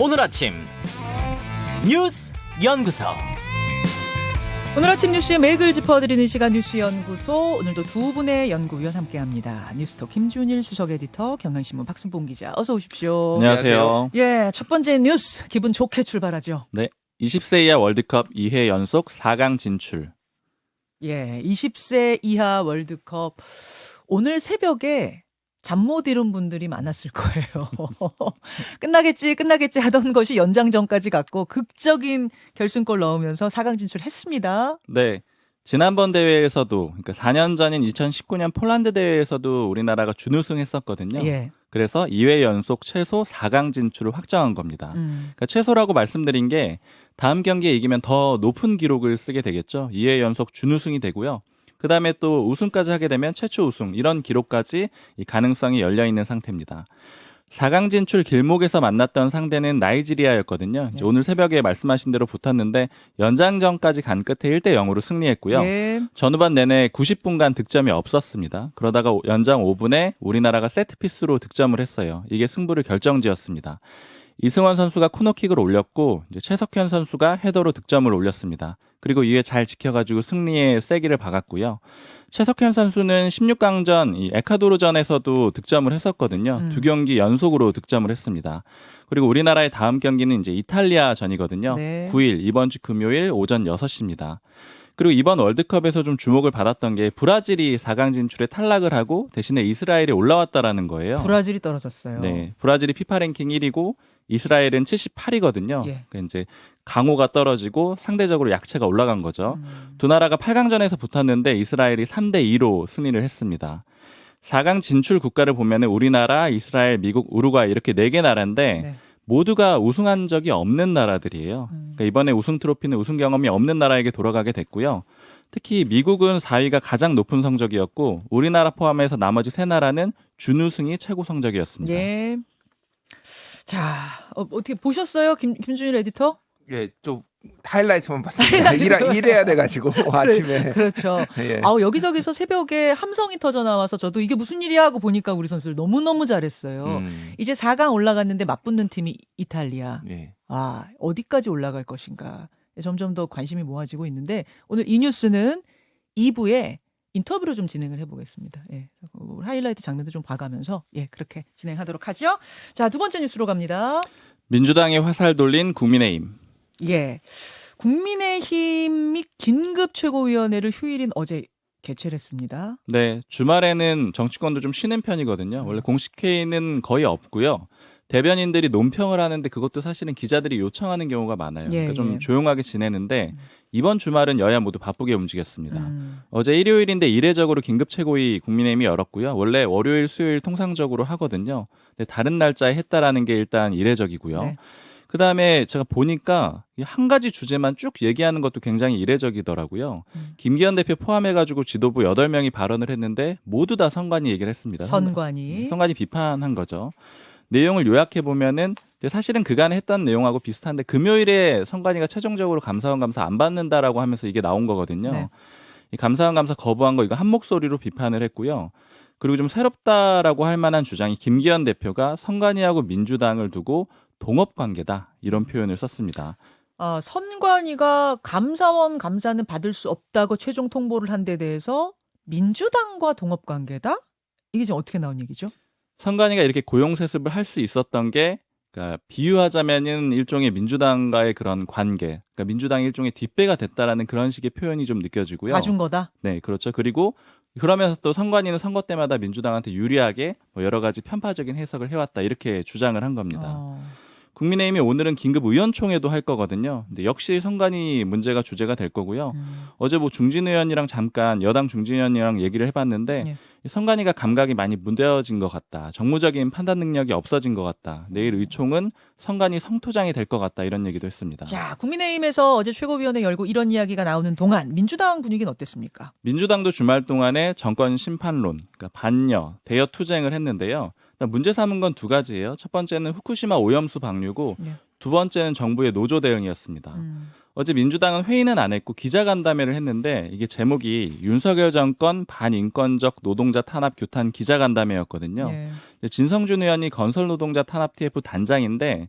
오늘 아침 뉴스 연구소. 오늘 아침 뉴스의 맥을 짚어드리는 시간 뉴스연구소. 오늘도 두 분의 연구위원 함께합니다. 뉴스톡 김준일 수석 에디터, 경향신문 박순봉 기자, 어서 오십시오. 안녕하세요. 예, 첫 번째 뉴스 기분 좋게 출발하죠. 네, 20세 이하 월드컵 2회 연속 4강 진출. 예, 20세 이하 월드컵 오늘 새벽에 잠 못 이룬 분들이 많았을 거예요. 끝나겠지 하던 것이 연장전까지 갔고 극적인 결승골 넣으면서 4강 진출했습니다. 네, 지난번 대회에서도, 그러니까 4년 전인 2019년 폴란드 대회에서도 우리나라가 준우승했었거든요. 예. 그래서 2회 연속 최소 4강 진출을 확정한 겁니다. 그러니까 최소라고 말씀드린 게 다음 경기에 이기면 더 높은 기록을 쓰게 되겠죠. 2회 연속 준우승이 되고요. 그 다음에 또 우승까지 하게 되면 최초 우승, 이런 기록까지 이 가능성이 열려 있는 상태입니다. 4강 진출 길목에서 만났던 상대는 나이지리아였거든요. 이제 오늘 새벽에 말씀하신 대로 붙었는데 연장전까지 간 끝에 1대0으로 승리했고요. 예. 전후반 내내 90분간 득점이 없었습니다. 그러다가 연장 5분에 우리나라가 세트피스로 득점을 했어요. 이게 승부를 결정지었습니다. 이승원 선수가 코너킥을 올렸고 이제 최석현 선수가 헤더로 득점을 올렸습니다. 그리고 이에 잘 지켜가지고 승리의 세기를 박았고요. 최석현 선수는 16강전 이 에콰도르전에서도 득점을 했었거든요. 두 경기 연속으로 득점을 했습니다. 그리고 우리나라의 다음 경기는 이제 이탈리아전이거든요. 네. 9일 이번 주 금요일 오전 6시입니다. 그리고 이번 월드컵에서 좀 주목을 받았던 게 브라질이 4강 진출에 탈락을 하고 대신에 이스라엘이 올라왔다라는 거예요. 브라질이 떨어졌어요. 네, 브라질이 피파 랭킹 1위고 이스라엘은 78위거든요. 예. 그러니까 이제 강호가 떨어지고 상대적으로 약체가 올라간 거죠. 두 나라가 8강전에서 붙었는데 이스라엘이 3대2로 승리를 했습니다. 4강 진출 국가를 보면은 우리나라, 이스라엘, 미국, 우루과이 이렇게 4개 나라인데 네. 모두가 우승한 적이 없는 나라들이에요. 그러니까 이번에 우승 트로피는 우승 경험이 없는 나라에게 돌아가게 됐고요. 특히 미국은 4위가 가장 높은 성적이었고 우리나라 포함해서 나머지 3나라는 준우승이 최고 성적이었습니다. 예. 자, 어떻게 보셨어요, 김준일 에디터? 예, 좀 하이라이트만 봤습니다. 일해야 돼가지고 아침에. 그렇죠. 예. 여기저기서 새벽에 함성이 터져 나와서 저도 이게 무슨 일이야 하고 보니까 우리 선수들 너무너무 잘했어요. 이제 4강 올라갔는데 맞붙는 팀이 이탈리아. 예. 와, 어디까지 올라갈 것인가. 점점 더 관심이 모아지고 있는데 오늘 이 뉴스는 2부에 인터뷰로 좀 진행을 해보겠습니다. 예, 하이라이트 장면도 좀 봐가면서 그렇게 진행하도록 하죠. 자, 두 번째 뉴스로 갑니다. 민주당에 화살 돌린 국민의힘. 예, 국민의힘이 긴급 최고위원회를 휴일인 어제 개최를 했습니다. 네, 주말에는 정치권도 좀 쉬는 편이거든요. 원래 공식 회의는 거의 없고요. 대변인들이 논평을 하는데 그것도 사실은 기자들이 요청하는 경우가 많아요. 그러니까 좀 조용하게 지내는데 이번 주말은 여야 모두 바쁘게 움직였습니다. 어제 일요일인데 이례적으로 긴급 최고위 국민의힘이 열었고요. 원래 월요일, 수요일 통상적으로 하거든요. 근데 다른 날짜에 했다라는 게 일단 이례적이고요. 네. 그다음에 제가 보니까 한 가지 주제만 쭉 얘기하는 것도 굉장히 이례적이더라고요. 김기현 대표 포함해가지고 지도부 8명이 발언을 했는데 모두 다 선관위 얘기를 했습니다. 선관위. 선관위 비판한 거죠. 내용을 요약해 보면은 사실은 그간에 했던 내용하고 비슷한데 금요일에 선관위가 최종적으로 감사원 감사 안 받는다라고 하면서 이게 나온 거거든요. 네. 이 감사원 감사 거부한 거 이거 한 목소리로 비판을 했고요. 그리고 좀 새롭다라고 할 만한 주장이 김기현 대표가 선관위하고 민주당을 두고 동업 관계다 이런 표현을 썼습니다. 선관위가 감사원 감사는 받을 수 없다고 최종 통보를 한 데 대해서 민주당과 동업 관계다? 이게 지금 어떻게 나온 얘기죠? 선관위가 이렇게 고용 세습을 할 수 있었던 게 그러니까 비유하자면은 일종의 민주당과의 그런 관계, 그러니까 민주당이 일종의 뒷배가 됐다라는 그런 식의 표현이 좀 느껴지고요. 봐준 거다? 네, 그렇죠. 그리고 그러면서 또 선관위는 선거 때마다 민주당한테 유리하게 뭐 여러 가지 편파적인 해석을 해왔다 이렇게 주장을 한 겁니다. 국민의힘이 오늘은 긴급 의원총회도 할 거거든요. 근데 역시 선관위 문제가 주제가 될 거고요. 어제 뭐 중진 의원이랑 잠깐 여당 중진 의원이랑 얘기를 해봤는데 선관위가 감각이 많이 무뎌진 것 같다. 정무적인 판단 능력이 없어진 것 같다. 내일 의총은 선관위 성토장이 될 것 같다. 이런 얘기도 했습니다. 자, 국민의힘에서 어제 최고위원회 열고 이런 이야기가 나오는 동안 민주당 분위기는 어땠습니까? 민주당도 주말 동안에 정권 심판론, 그러니까 반여, 대여 투쟁을 했는데요. 문제 삼은 건 두 가지예요. 첫 번째는 후쿠시마 오염수 방류고 두 번째는 정부의 노조 대응이었습니다. 어제 민주당은 회의는 안 했고 기자간담회를 했는데 이게 제목이 윤석열 정권 반인권적 노동자 탄압 규탄 기자간담회였거든요. 진성준 의원이 건설노동자 탄압 TF 단장인데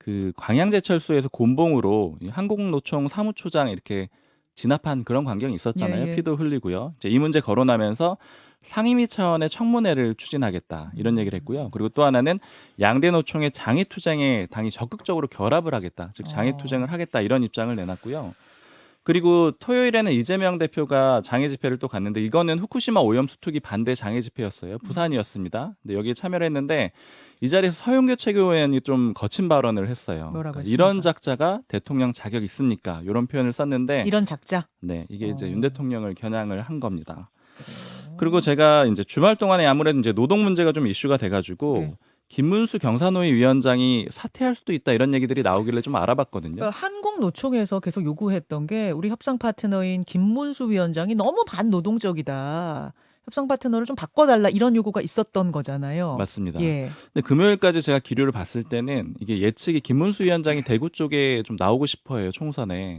그 광양제철소에서 곤봉으로 이 한국노총 사무총장 이렇게 진압한 그런 광경이 있었잖아요. 예, 예. 피도 흘리고요. 이제 이 문제 거론하면서 상임위 차원의 청문회를 추진하겠다 이런 얘기를 했고요. 그리고 또 하나는 양대 노총의 장애투쟁에 당이 적극적으로 결합을 하겠다. 즉 장애투쟁을 하겠다 이런 입장을 내놨고요. 그리고 토요일에는 이재명 대표가 장애 집회를 또 갔는데 이거는 후쿠시마 오염수 투기 반대 장애 집회였어요. 부산이었습니다. 근데 여기에 참여를 했는데 이 자리에서 서영교 최고위원이 좀 거친 발언을 했어요. 뭐라고 했습니까? 이런 작자가 대통령 자격 있습니까? 이런 표현을 썼는데 이런 작자. 네, 이게 이제 윤 대통령을 겨냥을 한 겁니다. 그리고 제가 이제 주말 동안에 아무래도 이제 노동 문제가 좀 이슈가 돼가지고 네. 김문수 경사노위 위원장이 사퇴할 수도 있다 이런 얘기들이 나오길래 좀 알아봤거든요. 그러니까 한국노총에서 계속 요구했던 게 우리 협상 파트너인 김문수 위원장이 너무 반노동적이다. 협상 파트너를 좀 바꿔달라 이런 요구가 있었던 거잖아요. 맞습니다. 예. 근데 금요일까지 제가 기류를 봤을 때는 이게 예측이 김문수 위원장이 대구 쪽에 좀 나오고 싶어해요 총선에.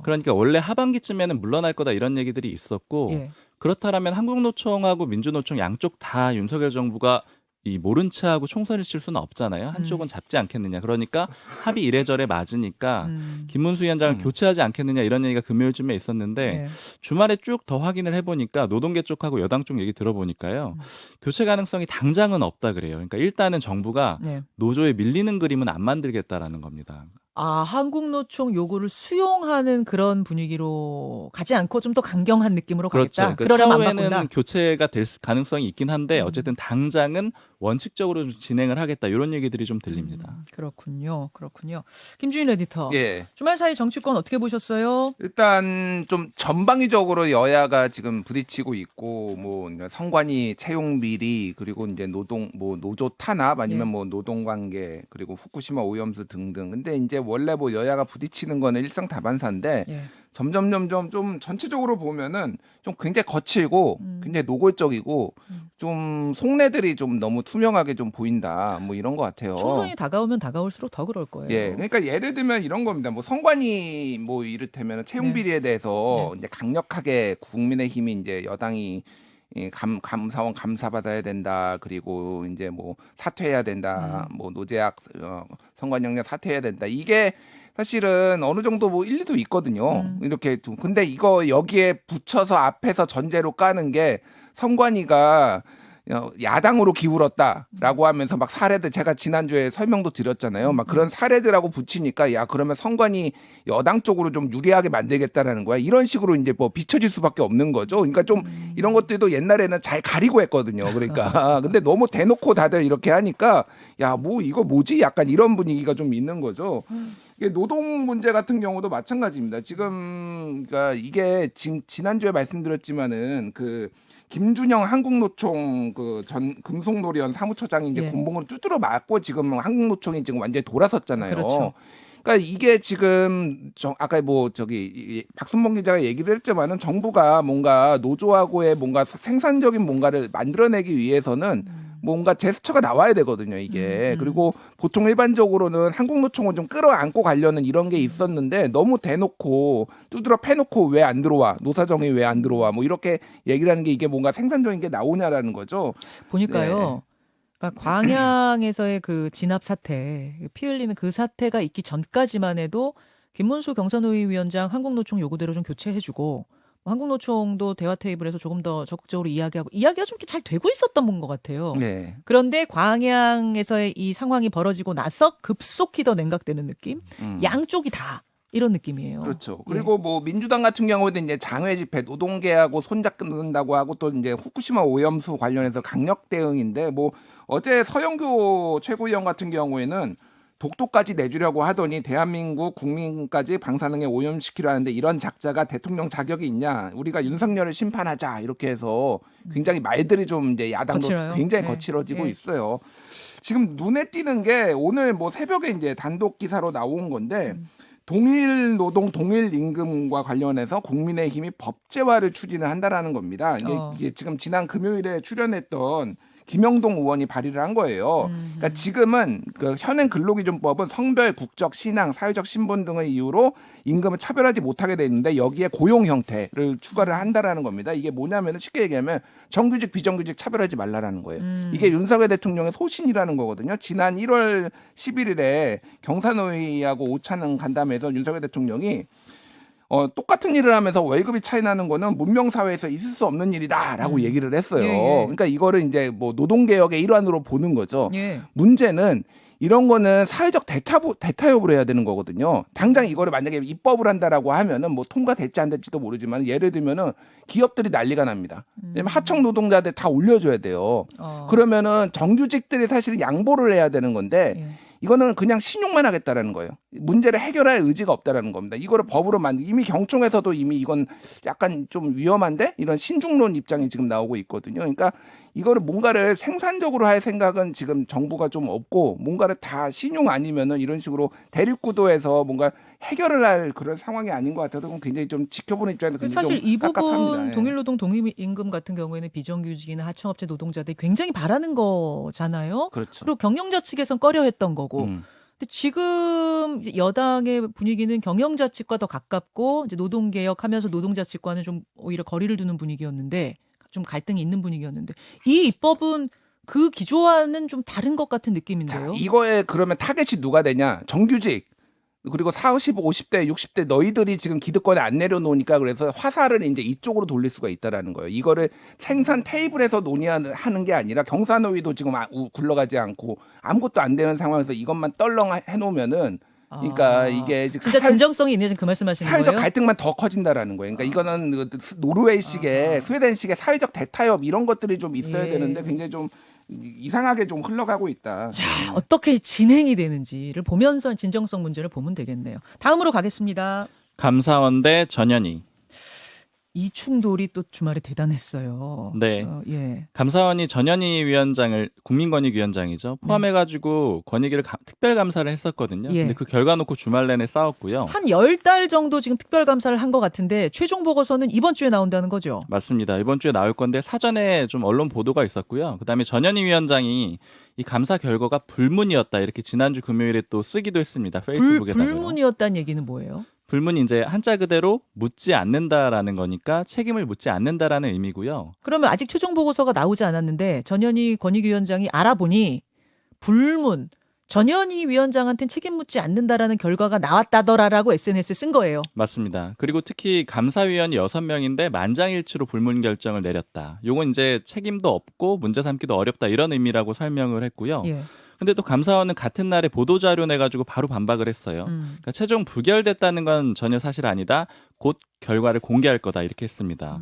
그러니까 원래 하반기쯤에는 물러날 거다 이런 얘기들이 있었고 예. 그렇다면 한국노총하고 민주노총 양쪽 다 윤석열 정부가 이 모른 체하고 총선을 칠 수는 없잖아요. 한쪽은 잡지 않겠느냐. 그러니까 합의 이래저래 맞으니까 김문수 위원장을 교체하지 않겠느냐 이런 얘기가 금요일쯤에 있었는데 예. 주말에 쭉 더 확인을 해보니까 노동계 쪽하고 여당 쪽 얘기 들어보니까요. 교체 가능성이 당장은 없다 그래요. 그러니까 일단은 정부가 네. 노조에 밀리는 그림은 안 만들겠다라는 겁니다. 아, 한국노총 요구를 수용하는 그런 분위기로 가지 않고 좀 더 강경한 느낌으로 그렇죠. 가겠다. 그러니까 그러려면 안 바꾼다. 차후에는 교체가 될 가능성이 있긴 한데 어쨌든 당장은 원칙적으로 좀 진행을 하겠다 이런 얘기들이 좀 들립니다. 그렇군요. 그렇군요. 김주인 에디터. 예. 주말 사이 정치권 어떻게 보셨어요? 일단 좀 전방위적으로 여야가 지금 부딪히고 있고 뭐 성관이 채용 비리 그리고 이제 노동 뭐 노조 탄압 아니면 예. 뭐 노동 관계 그리고 후쿠시마 오염수 등등. 근데 이제 원래 뭐 여야가 부딪히는 거는 일상다반사인데 예. 점점 좀 전체적으로 보면은 좀 굉장히 거칠고 굉장히 노골적이고 좀 속내들이 좀 너무 투명하게 좀 보인다 뭐 이런 것 같아요. 총선이 다가오면 다가올수록 더 그럴 거예요. 예, 그러니까 예를 들면 이런 겁니다. 뭐 성관이 뭐 이를테면 채용 비리에 대해서 이제 강력하게 국민의힘이 이제 여당이 감사원 감사받아야 된다. 그리고 이제 뭐 사퇴해야 된다. 뭐 노재학 성관영역 사퇴해야 된다. 이게 사실은 어느 정도 뭐 일리도 있거든요. 이렇게 근데 이거 여기에 붙여서 앞에서 전제로 까는 게 성관이가 야당으로 기울었다라고 하면서 막 사례들 제가 지난주에 설명도 드렸잖아요. 막 그런 사례들하고 붙이니까 야 그러면 성관이 여당 쪽으로 좀 유리하게 만들겠다라는 거야. 이런 식으로 이제 뭐 비춰질 수밖에 없는 거죠. 그러니까 좀 이런 것들도 옛날에는 잘 가리고 했거든요. 그러니까 근데 너무 대놓고 다들 이렇게 하니까 야 뭐 이거 뭐지? 약간 이런 분위기가 좀 있는 거죠. 이게 노동 문제 같은 경우도 마찬가지입니다. 지금 그러니까 이게 지난주에 말씀드렸지만은 그 김준영 한국노총 그 전 금속노련 사무처장이 이제 예. 군복으로 두드려 맞고 지금 한국노총이 지금 완전히 돌아섰잖아요. 그렇죠. 그러니까 이게 지금 아까 뭐 저기 박순봉 기자가 얘기를 했지만은 정부가 뭔가 노조하고의 뭔가 생산적인 뭔가를 만들어내기 위해서는 뭔가 제스처가 나와야 되거든요, 이게. 그리고 보통 일반적으로는 한국노총을 좀 끌어안고 가려는 이런 게 있었는데 너무 대놓고 두드러 패놓고 왜 안 들어와? 노사정이 왜 안 들어와? 뭐 이렇게 얘기를 하는 게 이게 뭔가 생산적인 게 나오냐라는 거죠. 보니까요. 네. 그러니까 광양에서의 그 진압 사태, 피 흘리는 그 사태가 있기 전까지만 해도 김문수 경사노위 위원장 한국노총 요구대로 좀 교체해주고 한국노총도 대화 테이블에서 조금 더 적극적으로 이야기하고 이야기가 좀 이렇게 잘 되고 있었던 것 같아요. 네. 그런데 광양에서의 이 상황이 벌어지고 나서 급속히 더 냉각되는 느낌? 양쪽이 다 이런 느낌이에요. 그렇죠. 그리고 뭐 민주당 같은 경우에는 이제 장외 집회 노동계하고 손잡는다고 하고 또 이제 후쿠시마 오염수 관련해서 강력 대응인데 뭐 어제 서영교 최고위원 같은 경우에는 독도까지 내주려고 하더니 대한민국 국민까지 방사능에 오염시키려 하는데 이런 작자가 대통령 자격이 있냐? 우리가 윤석열을 심판하자 이렇게 해서 굉장히 말들이 좀 이제 야당도 거칠어요? 굉장히 네. 거칠어지고 네. 있어요. 지금 눈에 띄는 게 오늘 뭐 새벽에 이제 단독 기사로 나온 건데 동일 노동 동일 임금과 관련해서 국민의힘이 법제화를 추진을 한다라는 겁니다. 이게 지금 지난 금요일에 출연했던 김영동 의원이 발의를 한 거예요. 그러니까 지금은 그 현행 근로기준법은 성별, 국적, 신앙, 사회적 신분 등의 이유로 임금을 차별하지 못하게 돼 있는데 여기에 고용 형태를 추가를 한다라는 겁니다. 이게 뭐냐면 쉽게 얘기하면 정규직, 비정규직 차별하지 말라라는 거예요. 이게 윤석열 대통령의 소신이라는 거거든요. 지난 1월 11일에 경사노위하고 오찬을 간담회에서 윤석열 대통령이 똑같은 일을 하면서 월급이 차이 나는 거는 문명 사회에서 있을 수 없는 일이다라고 얘기를 했어요. 예, 예. 그러니까 이거를 이제 뭐 노동 개혁의 일환으로 보는 거죠. 예. 문제는 이런 거는 사회적 대타협을 해야 되는 거거든요. 당장 이거를 만약에 입법을 한다라고 하면은 뭐 통과될지 안 될지도 모르지만 예를 들면은 기업들이 난리가 납니다. 왜냐면 하청 노동자들 다 올려줘야 돼요. 그러면은 정규직들이 사실은 양보를 해야 되는 건데 예. 이거는 그냥 신용만 하겠다라는 거예요. 문제를 해결할 의지가 없다라는 겁니다. 이거를 법으로 이미 경총에서도 이미 이건 약간 좀 위험한데 이런 신중론 입장이 지금 나오고 있거든요. 그러니까 이거를 뭔가를 생산적으로 할 생각은 지금 정부가 좀 없고 뭔가를 다 신용 아니면은 이런 식으로 대립구도에서 뭔가 해결을 할 그런 상황이 아닌 것 같아서 그건 굉장히 좀 지켜보는 입장에서 굉장히 사실 좀 이 부분 깝깝합니다. 예. 동일노동 동임임금 같은 경우에는 비정규직이나 하청업체 노동자들이 굉장히 바라는 거잖아요. 그렇죠. 그리고 경영자 측에선 꺼려했던 거고. 음. 근데 지금 이제 여당의 분위기는 경영자 측과 더 가깝고 이제 노동개혁하면서 노동자 측과는 좀 오히려 거리를 두는 분위기였는데 좀 갈등이 있는 분위기였는데 이 입법은 그 기조와는 좀 다른 것 같은 자, 느낌인데요. 이거에 그러면 타겟이 누가 되냐? 정규직. 그리고 40, 50대, 60대 너희들이 지금 기득권에 안 내려놓으니까 그래서 화살을 이제 이쪽으로 돌릴 수가 있다라는 거예요. 이거를 생산 테이블에서 논의하는 게 아니라 경사노위도 지금 굴러가지 않고 아무것도 안 되는 상황에서 이것만 떨렁 해놓으면은 그러니까 이게 진짜 진정성이 있는 그 말씀하시는 사회적 거예요? 갈등만 더 커진다라는 거예요. 그러니까 이거는 노르웨이식의 스웨덴식의 사회적 대타협 이런 것들이 좀 있어야 예. 되는데 굉장히 좀 이상하게 좀 흘러가고 있다. 자, 어떻게 진행이 되는지를 보면서 진정성 문제를 보면 되겠네요. 다음으로 가겠습니다. 감사원 대 전현희. 이 충돌이 또 주말에 대단했어요. 네. 예. 감사원이 전현희 위원장을 국민권익위원장이죠. 포함해가지고 권익위를 특별 감사를 했었거든요. 예. 근데 그 결과 놓고 주말 내내 싸웠고요. 한 10달 정도 지금 특별 감사를 한 것 같은데 최종 보고서는 이번 주에 나온다는 거죠. 맞습니다. 이번 주에 나올 건데 사전에 좀 언론 보도가 있었고요. 그다음에 전현희 위원장이 이 감사 결과가 불문이었다 이렇게 지난주 금요일에 또 쓰기도 했습니다. 페이스북에다가. 불문이었다는 얘기는 뭐예요? 불문이 이제 한자 그대로 묻지 않는다라는 거니까 책임을 묻지 않는다라는 의미고요. 그러면 아직 최종 보고서가 나오지 않았는데 전현희 권익위원장이 알아보니 불문, 전현희 위원장한테는 책임 묻지 않는다라는 결과가 나왔다더라라고 SNS에 쓴 거예요. 맞습니다. 그리고 특히 감사위원이 6명인데 만장일치로 불문 결정을 내렸다. 요건 이제 책임도 없고 문제 삼기도 어렵다 이런 의미라고 설명을 했고요. 예. 근데 또 감사원은 같은 날에 보도자료 내가지고 바로 반박을 했어요. 그러니까 최종 부결됐다는 건 전혀 사실 아니다. 곧 결과를 공개할 거다 이렇게 했습니다.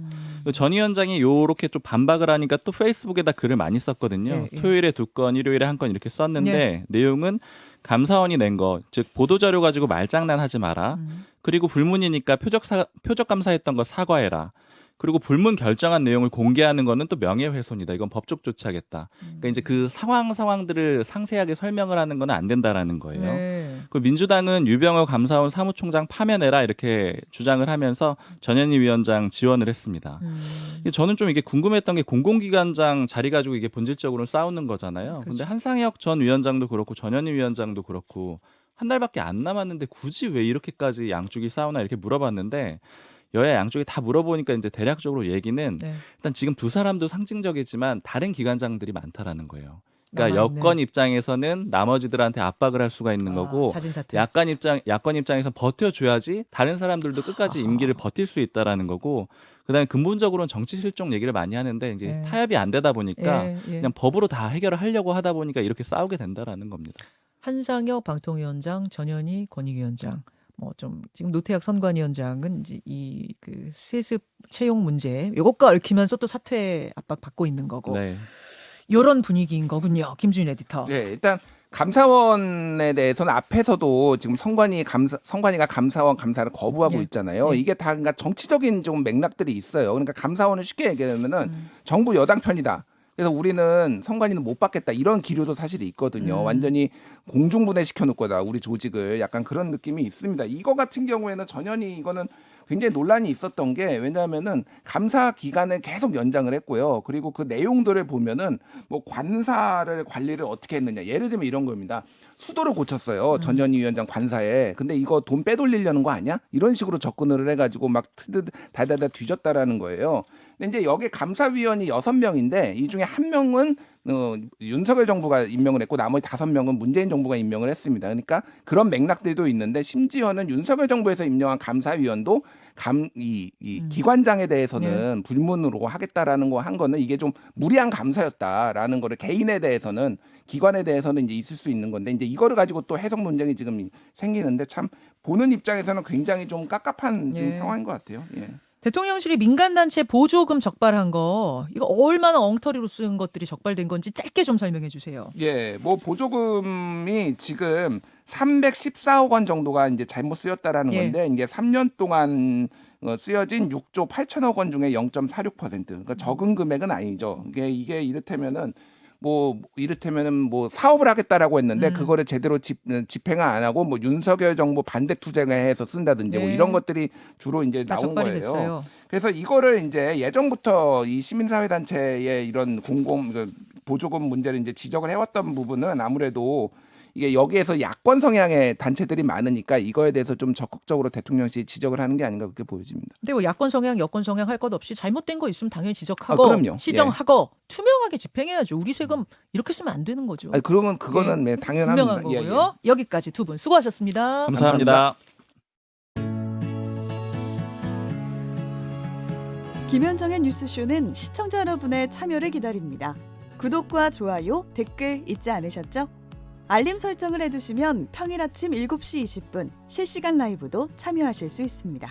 전 위원장이 요렇게 좀 반박을 하니까 또 페이스북에다 글을 많이 썼거든요. 예, 예. 토요일에 2건, 일요일에 1건 이렇게 썼는데 예. 내용은 감사원이 낸 거, 즉 보도자료 가지고 말장난하지 마라. 그리고 불문이니까 표적 감사했던 거 사과해라. 그리고 불문 결정한 내용을 공개하는 거는 또 명예훼손이다. 이건 법적 조치하겠다. 그러니까 이제 그 상황들을 상세하게 설명을 하는 건 안 된다라는 거예요. 네. 그 민주당은 유병호 감사원 사무총장 파면해라 이렇게 주장을 하면서 전현희 위원장 지원을 했습니다. 저는 좀 이게 궁금했던 게 공공기관장 자리 가지고 이게 본질적으로 싸우는 거잖아요. 그렇죠. 근데 한상혁 전 위원장도 그렇고 전현희 위원장도 그렇고 한 달밖에 안 남았는데 굳이 왜 이렇게까지 양쪽이 싸우나 이렇게 물어봤는데 여야 양쪽이 다 물어보니까 이제 대략적으로 얘기는 네. 일단 지금 두 사람도 상징적이지만 다른 기관장들이 많다라는 거예요. 그러니까 남아있네. 여권 입장에서는 나머지들한테 압박을 할 수가 있는 거고 자진 사퇴. 야권 입장에서 버텨줘야지 다른 사람들도 끝까지 임기를 버틸 수 있다라는 거고 그다음에 근본적으로는 정치 실종 얘기를 많이 하는데 이제 예. 타협이 안 되다 보니까 예, 예. 그냥 법으로 다 해결을 하려고 하다 보니까 이렇게 싸우게 된다라는 겁니다. 한상혁 방통위원장, 전현희 권익위원장. 뭐 좀 지금 노태학 선관위원장은 이제 이 그 세습 채용 문제 이것과 얽히면서 또 사퇴 압박 받고 있는 거고 네. 이런 분위기인 거군요. 김준일 에디터. 네, 일단 감사원에 대해서는 앞에서도 지금 선관위가 감사원 감사를 거부하고 네. 있잖아요. 네. 이게 다 그러니까 정치적인 좀 맥락들이 있어요. 그러니까 감사원은 쉽게 얘기하면은 정부 여당 편이다. 그래서 우리는 선관위는 못 받겠다 이런 기류도 사실 있거든요. 완전히 공중분해 시켜놓을 거다 우리 조직을 약간 그런 느낌이 있습니다. 이거 같은 경우에는 전현희 이거는 굉장히 논란이 있었던 게 왜냐하면은 감사 기간을 계속 연장을 했고요. 그리고 그 내용들을 보면은 뭐 관사를 관리를 어떻게 했느냐. 예를 들면 이런 겁니다. 수도를 고쳤어요. 전현희 위원장 관사에. 근데 이거 돈 빼돌리려는 거 아니야? 이런 식으로 접근을 해가지고 막 다다다 뒤졌다라는 거예요. 근데 이제 여기 감사위원이 6명인데 이 중에 1명은 윤석열 정부가 임명을 했고 나머지 5명은 문재인 정부가 임명을 했습니다. 그러니까 그런 맥락들도 있는데 심지어는 윤석열 정부에서 임명한 감사위원도 기관장에 대해서는 불문으로 하겠다라는 거 한 거는 이게 좀 무리한 감사였다라는 거를 개인에 대해서는 기관에 대해서는 이제 있을 수 있는 건데 이제 이거를 가지고 또 해석 논쟁이 지금 생기는데 참 보는 입장에서는 굉장히 좀 깝깝한 지금 상황인 것 같아요. 예. 대통령실이 민간단체 보조금 적발한 거 이거 얼마나 엉터리로 쓴 것들이 적발된 건지 짧게 좀 설명해 주세요. 예, 뭐 보조금이 지금 314억 원 정도가 이제 잘못 쓰였다라는 건데 이게 3년 동안 쓰여진 6조 8천억 원 중에 0.46%. 그러니까 적은 금액은 아니죠. 이게 이를테면은 뭐 사업을 하겠다라고 했는데 그거를 제대로 집행을 안 하고 뭐 윤석열 정부 반대 투쟁을 해서 쓴다든지 뭐 이런 것들이 주로 이제 나온 거예요. 됐어요. 그래서 이거를 이제 예전부터 이 시민사회 단체의 이런 보조금 문제를 이제 지적을 해왔던 부분은 아무래도 이게 여기에서 야권 성향의 단체들이 많으니까 이거에 대해서 좀 적극적으로 대통령실이 지적을 하는 게 아닌가 그렇게 보여집니다. 근데 뭐 야권 성향, 여권 성향 할 것 없이 잘못된 거 있으면 당연히 지적하고 그럼요. 시정하고 투명하게 집행해야죠. 우리 세금 이렇게 쓰면 안 되는 거죠. 아니, 그러면 그거는 당연한 분명한 거고요. 여기까지 두 분 수고하셨습니다. 감사합니다. 김현정의 뉴스쇼는 시청자 여러분의 참여를 기다립니다. 구독과 좋아요, 댓글 잊지 않으셨죠? 알림 설정을 해두시면 평일 아침 7시 20분 실시간 라이브도 참여하실 수 있습니다.